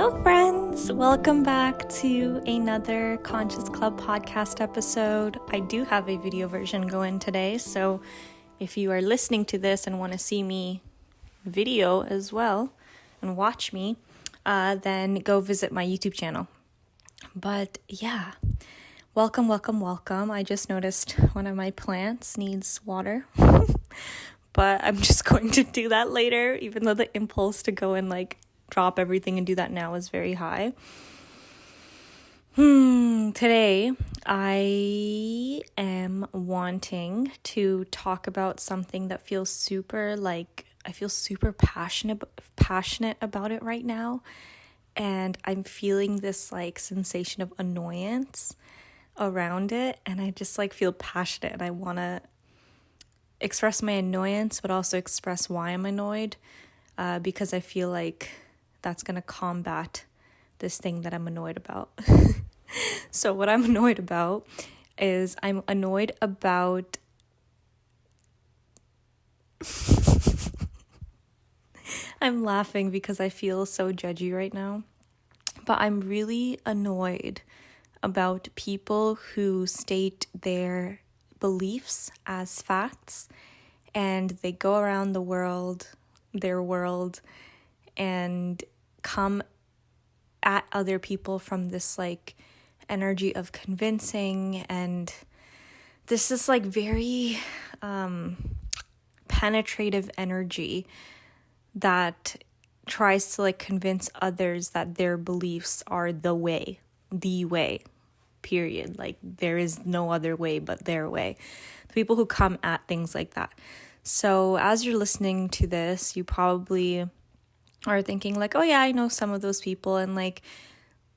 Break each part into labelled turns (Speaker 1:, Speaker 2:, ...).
Speaker 1: Hello, friends! Welcome back to another Conscious Club podcast episode. I do have a video version going today, so if you are listening to this and want to see me video as well and watch me, then go visit my YouTube channel. But yeah, welcome. I just noticed one of my plants needs water, but I'm just going to do that later, even though the impulse to go and drop everything and do that now is very high. Today, I am wanting to talk about something that feels I feel super passionate about it right now. And I'm feeling this sensation of annoyance around it. And I just feel passionate and I want to express my annoyance, but also express why I'm annoyed. Because I feel like that's going to combat this thing that I'm annoyed about. So what I'm annoyed about is I'm annoyed about I'm laughing because I feel so judgy right now, but I'm really annoyed about people who state their beliefs as facts and they go around their world, and come at other people from this energy of convincing, and this is very penetrative energy that tries to convince others that their beliefs are the way, period. There is no other way but their way. The people who come at things like that. So as you're listening to this, you probably are thinking oh yeah, I know some of those people. And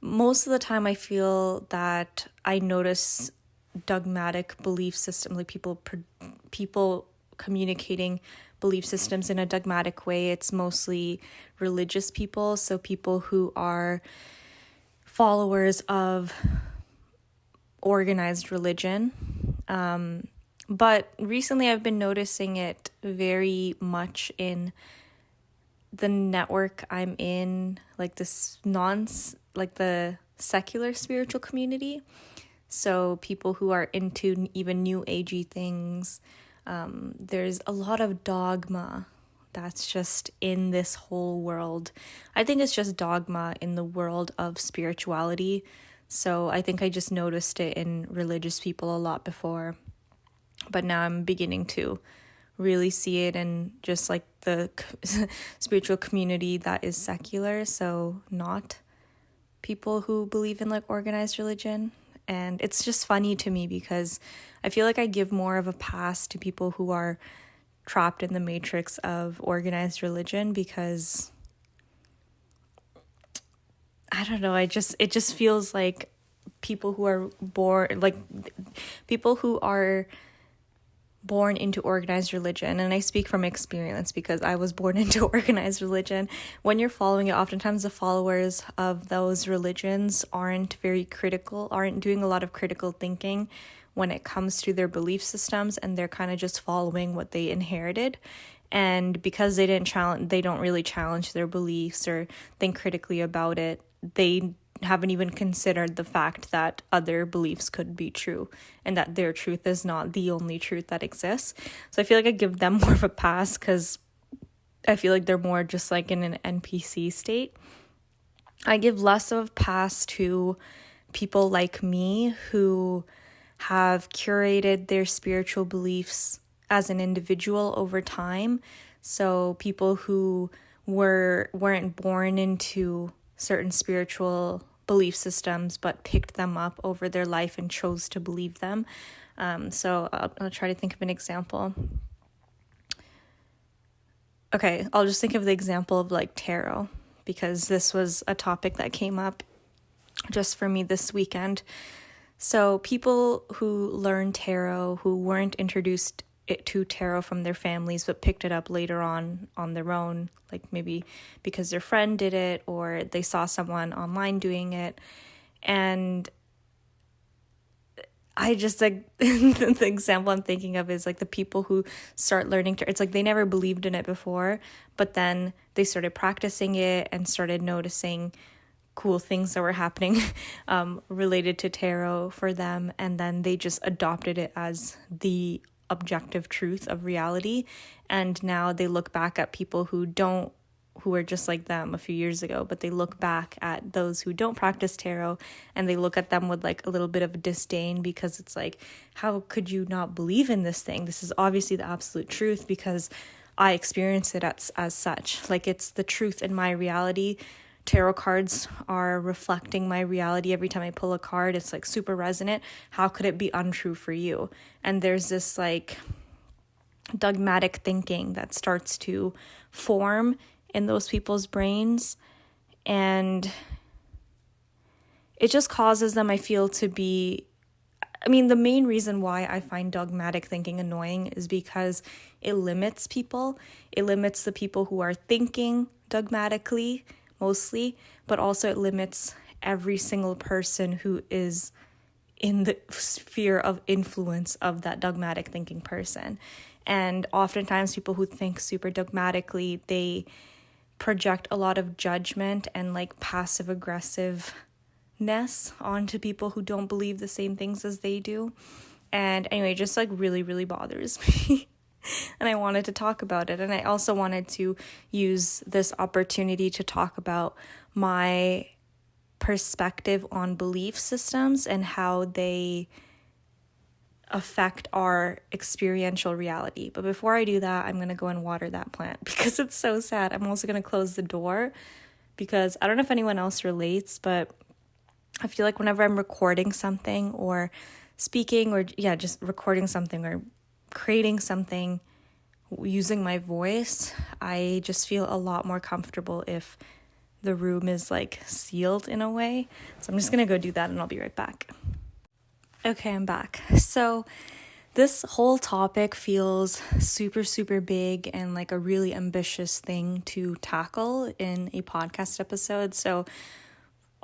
Speaker 1: most of the time I feel that I notice dogmatic belief system, people communicating belief systems in a dogmatic way. It's mostly religious people, so people who are followers of organized religion. But recently I've been noticing it very much in the network I'm in, the secular spiritual community. So people who are into even new agey things. There's a lot of dogma that's just in this whole world. I think it's just dogma in the world of spirituality. So I think I just noticed it in religious people a lot before. But now I'm beginning to really see it in just the spiritual community that is secular, so not people who believe in organized religion. And it's just funny to me because I feel I give more of a pass to people who are trapped in the matrix of organized religion, because I don't know, it just feels like people who are born into organized religion, and I speak from experience because I was born into organized religion. When you're following it, oftentimes the followers of those religions aren't doing a lot of critical thinking when it comes to their belief systems, and they're kind of just following what they inherited. And because they don't really challenge their beliefs or think critically about it, they haven't even considered the fact that other beliefs could be true and that their truth is not the only truth that exists. So I feel I give them more of a pass because I feel they're more just in an NPC state. I give less of a pass to people like me who have curated their spiritual beliefs as an individual over time. So people who weren't born into certain spiritual belief systems but picked them up over their life and chose to believe them. So I'll try to think of an example. Okay, I'll just think of the example of tarot, because this was a topic that came up just for me this weekend. So people who learn tarot, who weren't introduced to tarot from their families but picked it up later on their own, maybe because their friend did it or they saw someone online doing it. And I just the example I'm thinking of is the people who start learning tarot. It's they never believed in it before, but then they started practicing it and started noticing cool things that were happening related to tarot for them, and then they just adopted it as the objective truth of reality. And now they look back at people who are just like them a few years ago, but they look back at those who don't practice tarot and they look at them with like a little bit of disdain, because it's like, how could you not believe in this thing? This is obviously the absolute truth, because I experience it as such. Like, it's the truth in my reality. Tarot cards are reflecting my reality. Every time I pull a card, it's like super resonant. How could it be untrue for you? And there's this like dogmatic thinking that starts to form in those people's brains, and it just causes them, I feel, to be, the main reason why I find dogmatic thinking annoying is because it limits people. It limits the people who are thinking dogmatically, mostly, but also it limits every single person who is in the sphere of influence of that dogmatic thinking person. And oftentimes people who think super dogmatically, they project a lot of judgment and like passive aggressiveness onto people who don't believe the same things as they do. And anyway, just like really, really bothers me. And I wanted to talk about it. And I also wanted to use this opportunity to talk about my perspective on belief systems and how they affect our experiential reality. But before I do that, I'm going to go and water that plant because it's so sad. I'm also going to close the door because I don't know if anyone else relates, but I feel like whenever I'm recording something or speaking or just recording something or creating something using my voice, I just feel a lot more comfortable if the room is like sealed in a way. So I'm just going to go do that and I'll be right back. Okay, I'm back. So this whole topic feels super, super big and like a really ambitious thing to tackle in a podcast episode. So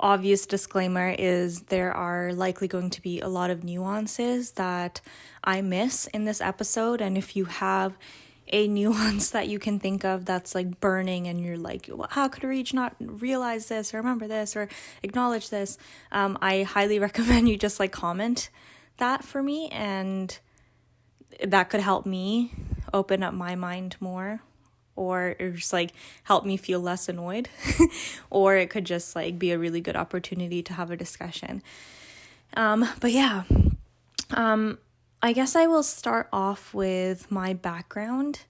Speaker 1: obvious disclaimer is there are likely going to be a lot of nuances that I miss in this episode. And if you have a nuance that you can think of that's like burning and you're like, well, how could Reach not realize this or remember this or acknowledge this? I highly recommend you just like comment that for me, and that could help me open up my mind more, or just like help me feel less annoyed, or it could just like be a really good opportunity to have a discussion. But yeah, I guess I will start off with my background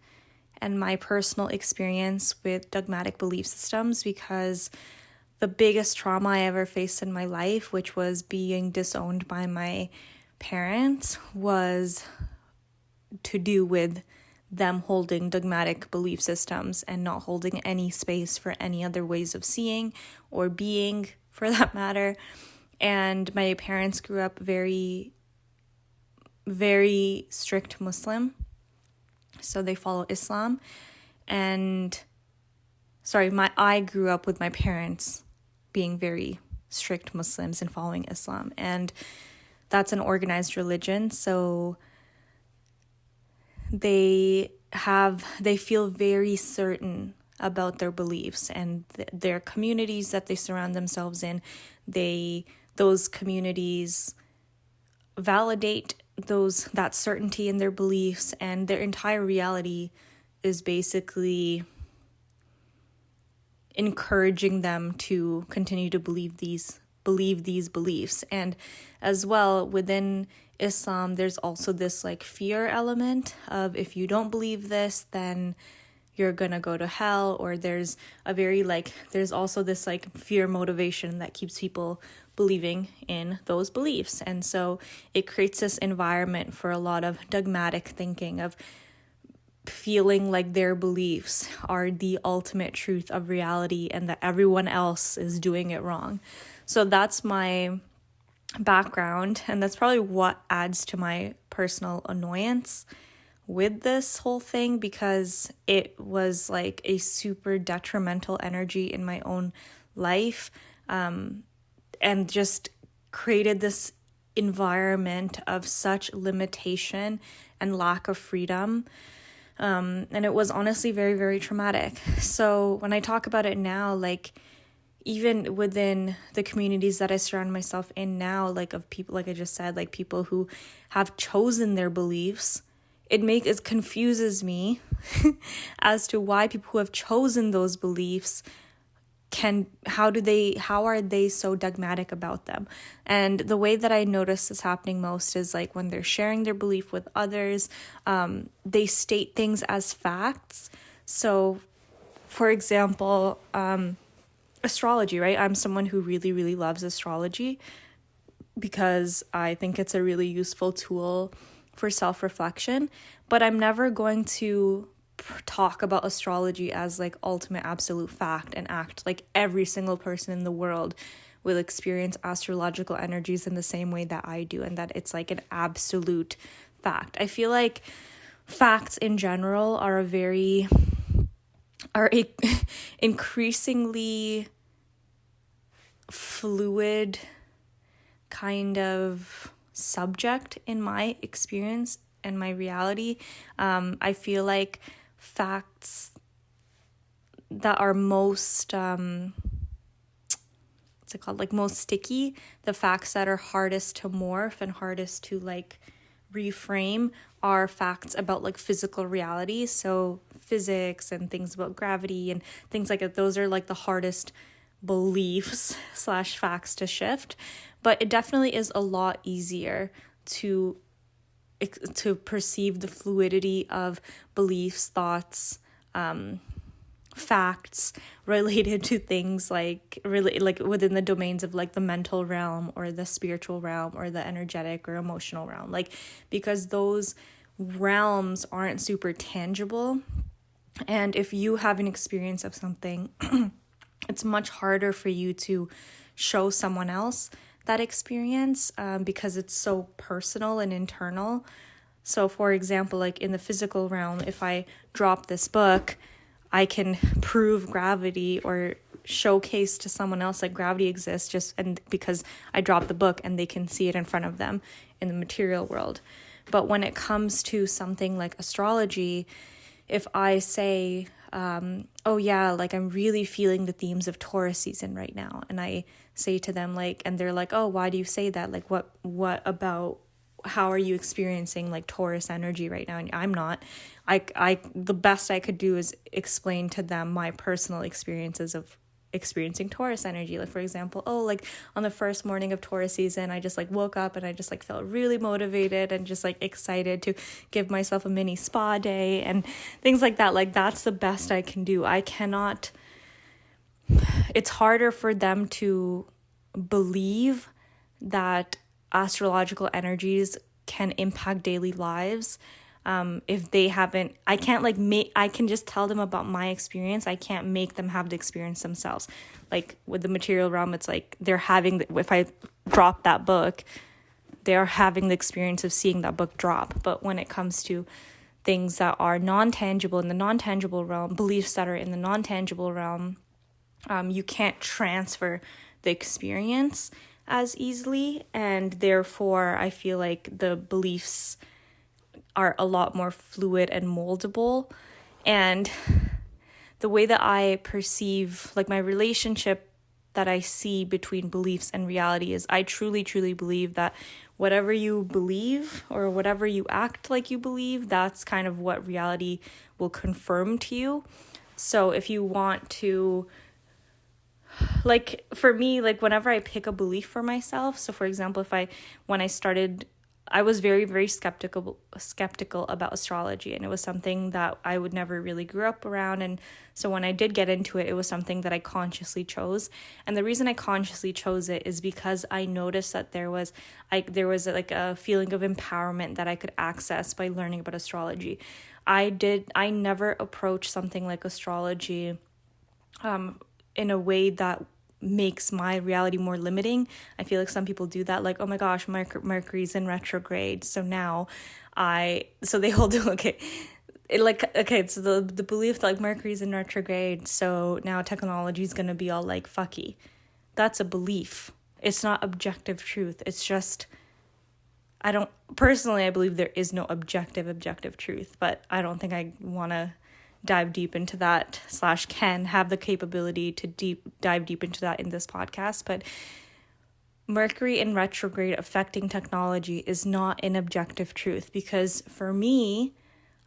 Speaker 1: and my personal experience with dogmatic belief systems, because the biggest trauma I ever faced in my life, which was being disowned by my parents, was to do with them holding dogmatic belief systems and not holding any space for any other ways of seeing or being, for that matter. And my parents grew up very, very strict Muslim, so they follow Islam. And I grew up with my parents being very strict Muslims and following Islam, and that's an organized religion, so they feel very certain about their beliefs and their communities that they surround themselves in. Those communities validate that certainty in their beliefs, and their entire reality is basically encouraging them to continue to believe these beliefs. And as well, within Islam, there's also this like fear element of, if you don't believe this, then you're gonna go to hell, or there's also this like fear motivation that keeps people believing in those beliefs. And so it creates this environment for a lot of dogmatic thinking, of feeling like their beliefs are the ultimate truth of reality and that everyone else is doing it wrong. So that's my background, and that's probably what adds to my personal annoyance with this whole thing, because it was like a super detrimental energy in my own life, and just created this environment of such limitation and lack of freedom. And it was honestly very, very traumatic. So when I talk about it now, like, even within the communities that I surround myself in now, like of people, like I just said, like people who have chosen their beliefs, it confuses me as to why people who have chosen those beliefs how are they so dogmatic about them. And the way that I notice this happening most is like when they're sharing their belief with others, they state things as facts. So for example, astrology, right? I'm someone who really, really loves astrology because I think it's a really useful tool for self-reflection, but I'm never going to talk about astrology as like ultimate absolute fact and act like every single person in the world will experience astrological energies in the same way that I do, and that it's like an absolute fact. I feel like facts in general are increasingly fluid kind of subject in my experience and my reality. I feel like facts that are most what's it called, like most sticky, the facts that are hardest to morph and hardest to like reframe are facts about like physical reality. So physics and things about gravity and things like that, those are like the hardest beliefs / facts to shift. But it definitely is a lot easier to perceive the fluidity of beliefs, thoughts, facts related to things like really like within the domains of like the mental realm or the spiritual realm or the energetic or emotional realm, like because those realms aren't super tangible. And if you have an experience of something, it's much harder for you to show someone else that experience because it's so personal and internal. So for example, like in the physical realm, if I drop this book, I can prove gravity or showcase to someone else like gravity exists just and because I dropped the book and they can see it in front of them in the material world. But when it comes to something like astrology, if I say, oh yeah, like I'm really feeling the themes of Taurus season right now, and I say to them like, and they're like, oh, why do you say that? Like what about, how are you experiencing like Taurus energy right now? And I'm not. The best I could do is explain to them my personal experiences of experiencing Taurus energy. Like for example, oh, like on the first morning of Taurus season, I just like woke up and I just like felt really motivated and just like excited to give myself a mini spa day and things like that. Like that's the best I can do. It's harder for them to believe that astrological energies can impact daily lives if they haven't. I can't I can just tell them about my experience. I can't make them have the experience themselves. Like with the material realm, it's like they're having if I drop that book, they're having the experience of seeing that book drop. But when it comes to things that are non-tangible in the non-tangible realm, beliefs that are in the non-tangible realm, you can't transfer the experience as easily, and therefore I feel like the beliefs are a lot more fluid and moldable. And the way that I perceive like my relationship that I see between beliefs and reality is I truly, truly believe that whatever you believe or whatever you act like you believe, that's kind of what reality will confirm to you. So if you want to, like for me, like whenever I pick a belief for myself, so for example, when I started, I was very, very skeptical about astrology, and it was something that I would never really grew up around. And so when I did get into it, it was something that I consciously chose. And the reason I consciously chose it is because I noticed that there was like a feeling of empowerment that I could access by learning about astrology. I never approached something like astrology in a way that makes my reality more limiting. I feel like some people do that, like, oh my gosh, Mercury's in retrograde, so now so they hold so the belief that like Mercury's in retrograde, so now technology is going to be all like fucky. That's a belief. It's not objective truth. It's just, I believe there is no objective truth, but I don't think I want to dive deep into that / can have the capability to dive deep into that in this podcast. But Mercury in retrograde affecting technology is not an objective truth, because for me,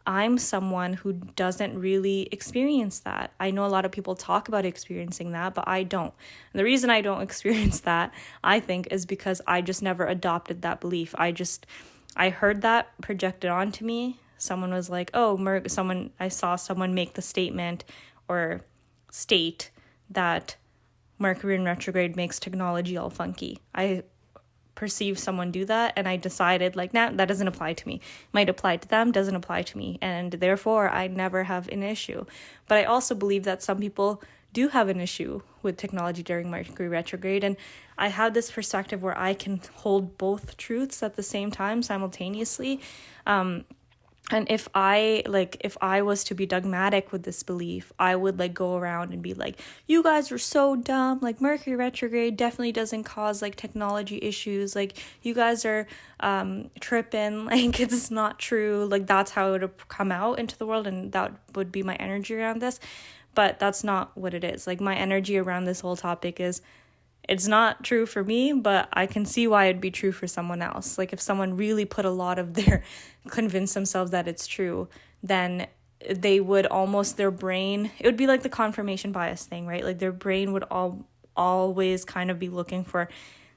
Speaker 1: I'm someone who doesn't really experience that. I know a lot of people talk about experiencing that, but I don't. And the reason I don't experience that, I think, is because I just never adopted that belief. I heard that projected onto me. Someone was like, oh, I saw someone make the statement or state that Mercury in retrograde makes technology all funky. I perceive someone do that, and I decided, like, nah, that doesn't apply to me. Might apply to them, doesn't apply to me, and therefore I never have an issue. But I also believe that some people do have an issue with technology during Mercury retrograde, and I have this perspective where I can hold both truths at the same time simultaneously. And if I was to be dogmatic with this belief, I would like go around and be like, you guys are so dumb. Like, Mercury retrograde definitely doesn't cause like technology issues. Like, you guys are tripping. Like, it's not true. Like, that's how it would come out into the world, and that would be my energy around this. But that's not what it is. Like, my energy around this whole topic is, it's not true for me, but I can see why it'd be true for someone else. Like, if someone really put a lot of convince themselves that it's true, then they would their brain, it would be like the confirmation bias thing, right? Like, their brain would always kind of be looking for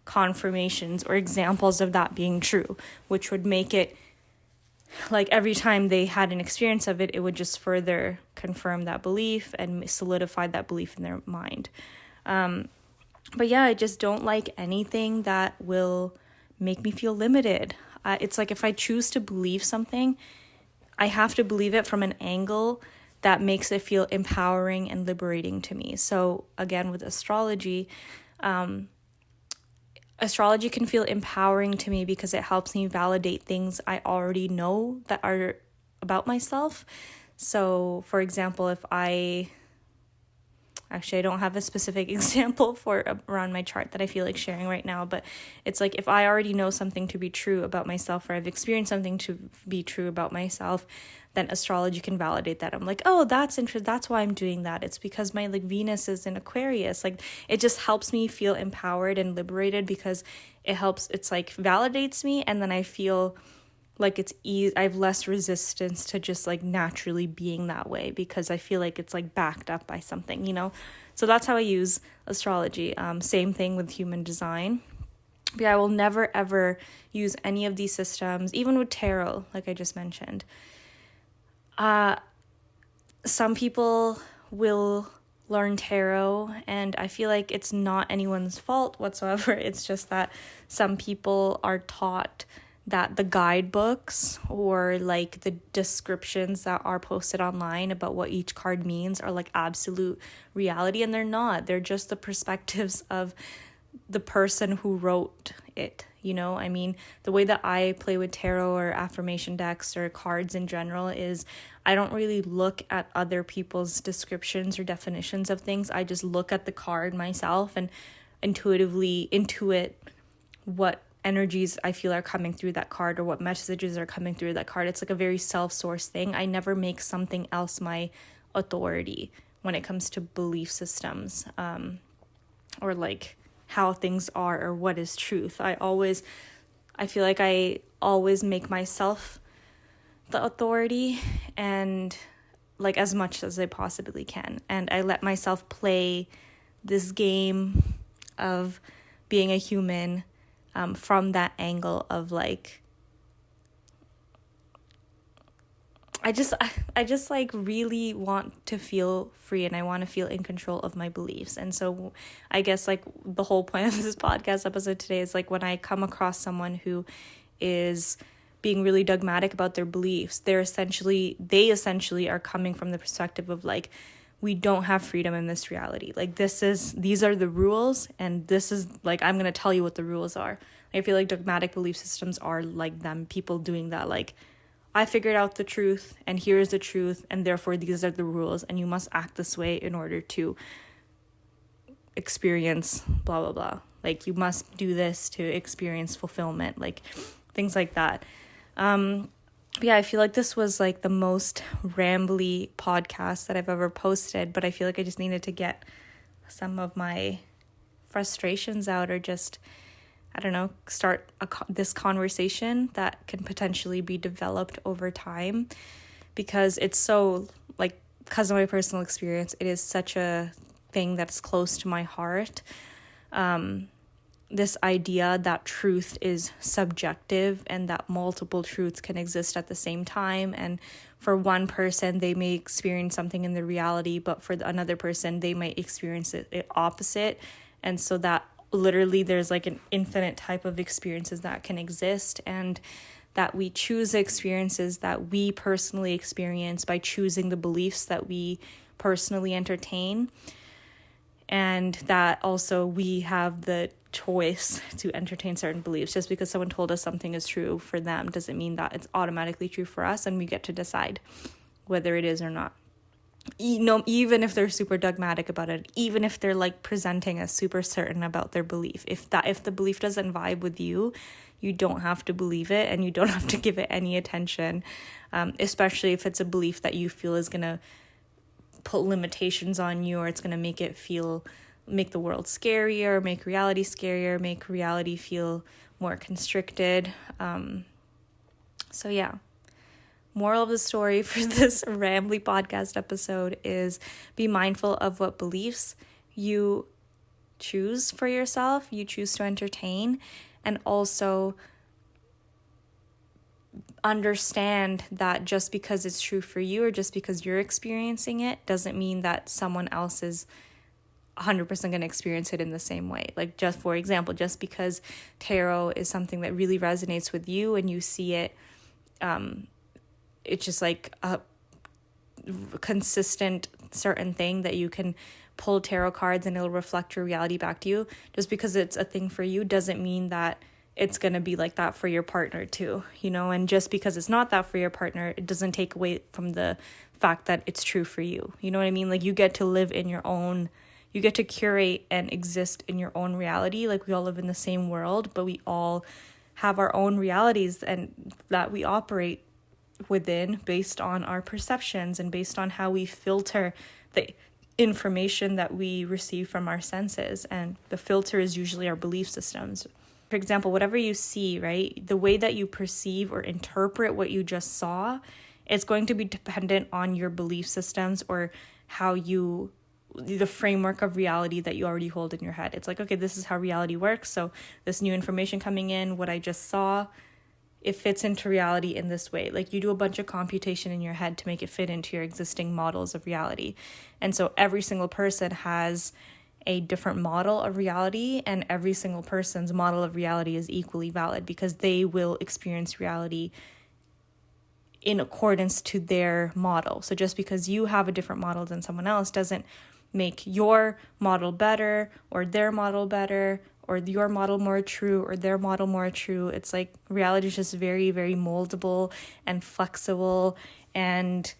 Speaker 1: confirmations or examples of that being true, which would make it like every time they had an experience of it, it would just further confirm that belief and solidify that belief in their mind. But yeah, I just don't like anything that will make me feel limited. It's like, if I choose to believe something, I have to believe it from an angle that makes it feel empowering and liberating to me. So again, with astrology, astrology can feel empowering to me because it helps me validate things I already know that are about myself. So for example, I don't have a specific example for around my chart that I feel like sharing right now, but it's like, if I already know something to be true about myself, or I've experienced something to be true about myself, then astrology can validate that. I'm like, oh, that's interesting. That's why I'm doing that. It's because my like Venus is in Aquarius. Like, it just helps me feel empowered and liberated, because it's like validates me, and then I feel like I have less resistance to just like naturally being that way, because I feel like it's like backed up by something, so that's how I use astrology. Same thing with human design. But yeah, I will never ever use any of these systems, even with tarot, like I just mentioned. Some people will learn tarot, and I feel like it's not anyone's fault whatsoever. It's just that some people are taught that the guidebooks or like the descriptions that are posted online about what each card means are like absolute reality, and they're not. They're just the perspectives of the person who wrote it. I mean, the way that I play with tarot or affirmation decks or cards in general is, I don't really look at other people's descriptions or definitions of things. I just look at the card myself and intuitively intuit what energies I feel are coming through that card, or what messages are coming through that card. It's like a very self-sourced thing. I never make something else my authority when it comes to belief systems, or like how things are, or what is truth. I feel like I always make myself the authority, and like as much as I possibly can. And I let myself play this game of being a human, from that angle of like, I just like really want to feel free, and I want to feel in control of my beliefs. And so I guess like the whole point of this podcast episode today is like, when I come across someone who is being really dogmatic about their beliefs, they essentially are coming from the perspective of like, we don't have freedom in this reality. Like, these are the rules, and this is like, I'm going to tell you what the rules are. I feel like dogmatic belief systems are like them, people doing that. Like, I figured out the truth, and here's the truth, and therefore these are the rules, and you must act this way in order to experience blah, blah, blah. Like, you must do this to experience fulfillment, like things like that. But yeah, I feel like this was like the most rambly podcast that I've ever posted, but I feel like I just needed to get some of my frustrations out, or just, I don't know, start this conversation that can potentially be developed over time, because it's so, like, because of my personal experience, it is such a thing that's close to my heart. This idea that truth is subjective and that multiple truths can exist at the same time. And for one person, they may experience something in the reality, but for another person, they might experience it opposite. And so that literally there's like an infinite type of experiences that can exist, and that we choose experiences that we personally experience by choosing the beliefs that we personally entertain. And that also we have the choice to entertain certain beliefs. Just because someone told us something is true for them doesn't mean that it's automatically true for us, and we get to decide whether it is or not. Even if they're super dogmatic about it, even if they're like presenting as super certain about their belief, if the belief doesn't vibe with you, you don't have to believe it, and you don't have to give it any attention, especially if it's a belief that you feel is going to put limitations on you, or it's going to make the world scarier, make reality feel more constricted. So yeah, moral of the story for this rambly podcast episode is be mindful of what beliefs you choose for yourself, you choose to entertain, and also understand that just because it's true for you, or just because you're experiencing it, doesn't mean that someone else is 100% going to experience it in the same way. Like, just for example, just because tarot is something that really resonates with you and you see it, it's just like a consistent certain thing that you can pull tarot cards and it'll reflect your reality back to you. Just because it's a thing for you doesn't mean that it's going to be like that for your partner too, and just because it's not that for your partner, it doesn't take away from the fact that it's true for you. You know what I mean? Like, you get to live in your own, you get to curate and exist in your own reality. Like, we all live in the same world, but we all have our own realities, and that we operate within based on our perceptions and based on how we filter the information that we receive from our senses. And the filter is usually our belief systems. For example, whatever you see, right, the way that you perceive or interpret what you just saw, it's going to be dependent on your belief systems, or the framework of reality that you already hold in your head. It's like, okay, this is how reality works. So this new information coming in, what I just saw, it fits into reality in this way. Like, you do a bunch of computation in your head to make it fit into your existing models of reality. And so every single person has a different model of reality, and every single person's model of reality is equally valid, because they will experience reality in accordance to their model. So just because you have a different model than someone else doesn't make your model better, or their model better, or your model more true, or their model more true. It's like reality is just very, very moldable and flexible, and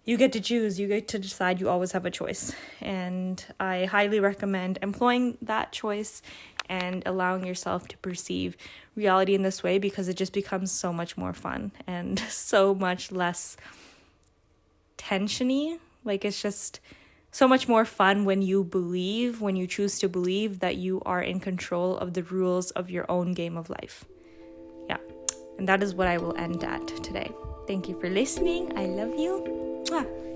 Speaker 1: you get to choose, you get to decide, you always have a choice. And I highly recommend employing that choice and allowing yourself to perceive reality in this way, because it just becomes so much more fun and so much less tensiony. Like, it's just so much more fun when you choose to believe that you are in control of the rules of your own game of life. Yeah. And that is what I will end at today. Thank you for listening. I love you. Mwah.